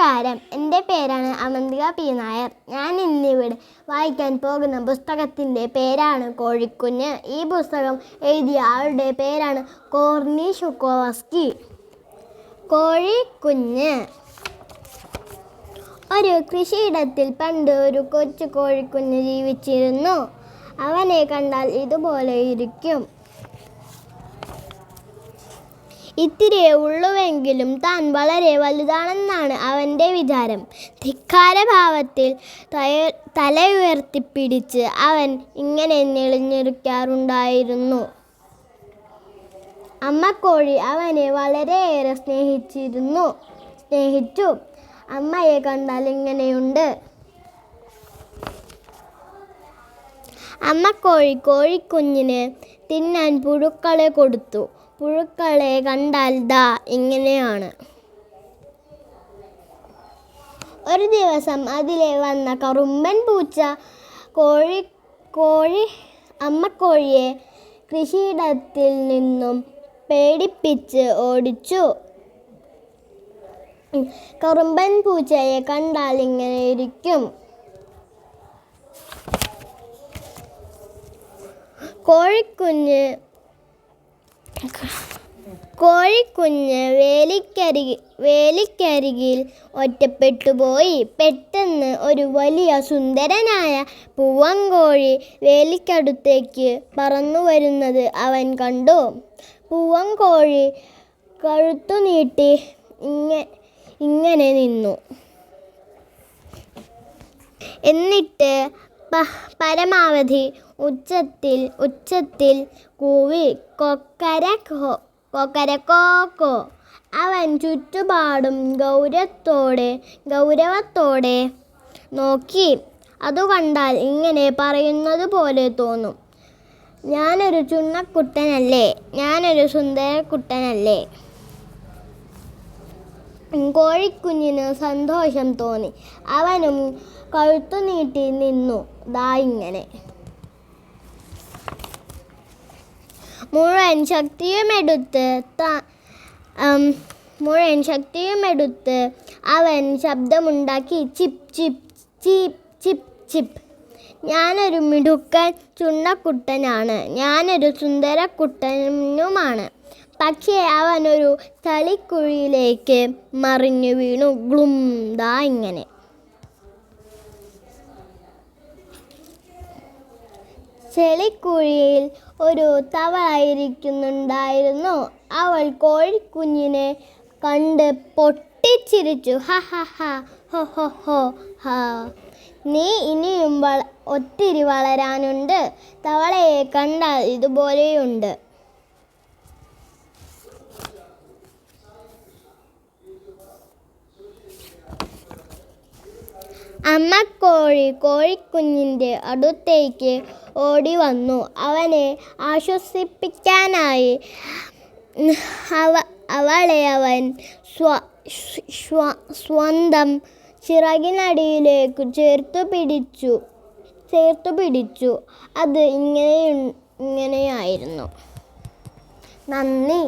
നമസ്കാരം, എൻ്റെ പേരാണ് അവന്തിക പി നായർ. ഞാൻ ഇന്നിവിടെ വായിക്കാൻ പോകുന്ന പുസ്തകത്തിൻ്റെ പേരാണ് കോഴിക്കുഞ്ഞ്. ഈ പുസ്തകം എഴുതിയ ആളുടെ പേരാണ് കോർണി ഷുക്കോവസ്കി. കോഴിക്കുഞ്ഞ്. ഒരു കൃഷിയിടത്തിൽ പണ്ട് ഒരു കൊച്ചു കോഴിക്കുഞ്ഞ് ജീവിച്ചിരുന്നു. അവനെ കണ്ടാൽ ഇതുപോലെ ഇരിക്കും. ഇത്തിരിയേ ഉള്ളുവെങ്കിലും താൻ വളരെ വലുതാണെന്നാണ് അവൻ്റെ വിചാരം. ധിക്കാരഭാവത്തിൽ തല ഉയർത്തിപ്പിടിച്ച് അവൻ ഇങ്ങനെ നെളിഞ്ഞിരിക്കാറുണ്ടായിരുന്നു. അമ്മക്കോഴി അവനെ വളരെയേറെ സ്നേഹിച്ചു. അമ്മയെ കണ്ടാൽ ഇങ്ങനെയുണ്ട്. അമ്മക്കോഴി കോഴിക്കുഞ്ഞിന് തിന്നാൻ പുഴുക്കളെ കൊടുത്തു. പുഴുക്കളെ കണ്ടാൽ ദാ ഇങ്ങനെയാണ്. ഒരു ദിവസം അതിലെ വന്ന കറുമ്പൻ പൂച്ച അമ്മക്കോഴിയെ കൃഷിയിടത്തിൽ നിന്നും പേടിപ്പിച്ച് ഓടിച്ചു. കറുമ്പൻ പൂച്ചയെ കണ്ടാൽ ഇങ്ങനെ ഇരിക്കും. കോഴിക്കുഞ്ഞ് വേലിക്കരികിൽ ഒറ്റപ്പെട്ടുപോയി. പെട്ടെന്ന് ഒരു വലിയ സുന്ദരനായ പൂവൻകോഴി വേലിക്കടുത്തേക്ക് പറന്നു വരുന്നത് അവൻ കണ്ടു. പൂവൻകോഴി കഴുത്തു നീട്ടി ഇങ്ങനെ നിന്നു. എന്നിട്ട് പരമാവധി ഉച്ചത്തിൽ കൂവി, കൊക്കരക്കോ. അവൻ ചുറ്റുപാടും ഗൗരവത്തോടെ നോക്കി. അതു കണ്ടാൽ ഇങ്ങനെ പറയുന്നത് പോലെ തോന്നും: ഞാനൊരു ചുണ്ണക്കുട്ടനല്ലേ, ഞാനൊരു സുന്ദരക്കുട്ടനല്ലേ. കോഴിക്കുഞ്ഞിന് സന്തോഷം തോന്നി. അവനും കഴുത്തു നീട്ടി നിന്നു. ദാ ഇങ്ങനെ. മുഴുവൻ ശക്തിയുമെടുത്ത് അവൻ ശബ്ദമുണ്ടാക്കി: ചിപ്പ് ചിപ്പ് ചീപ്പ് ചിപ്പ് ചിപ്പ്. ഞാനൊരു മിടുക്കൻ ചുണ്ണക്കുട്ടനാണ്, ഞാനൊരു സുന്ദരക്കുട്ടനുമാണ്. പക്ഷേ അവൻ ഒരു ചളിക്കുഴിയിലേക്ക് മറിഞ്ഞു വീണു. ഗ്ലും. ദാ ഇങ്ങനെ. ചെളിക്കുഴിയിൽ ഒരു തവള ഇരിക്കുന്നുണ്ടായിരുന്നു. അവൾ കോഴിക്കുഞ്ഞിനെ കണ്ട് പൊട്ടിച്ചിരിച്ചു. ഹ ഹ ഹ ഹോ ഹോ ഹോ ഹ. നീ ഇനിയും ഒത്തിരി വളരാനുണ്ട്. തവളയെ കണ്ടാൽ ഇതുപോലെയുണ്ട്. അമ്മക്കോഴി കോഴിക്കുഞ്ഞിൻ്റെ അടുത്തേക്ക് ഓടി വന്നു. അവനെ ആശ്വസിപ്പിക്കാനായി അവളെ അവൻ സ്വന്തം ചിറകിനടിയിലേക്ക് ചേർത്തു പിടിച്ചു. അത് ഇങ്ങനെയായിരുന്നു. നന്ദി.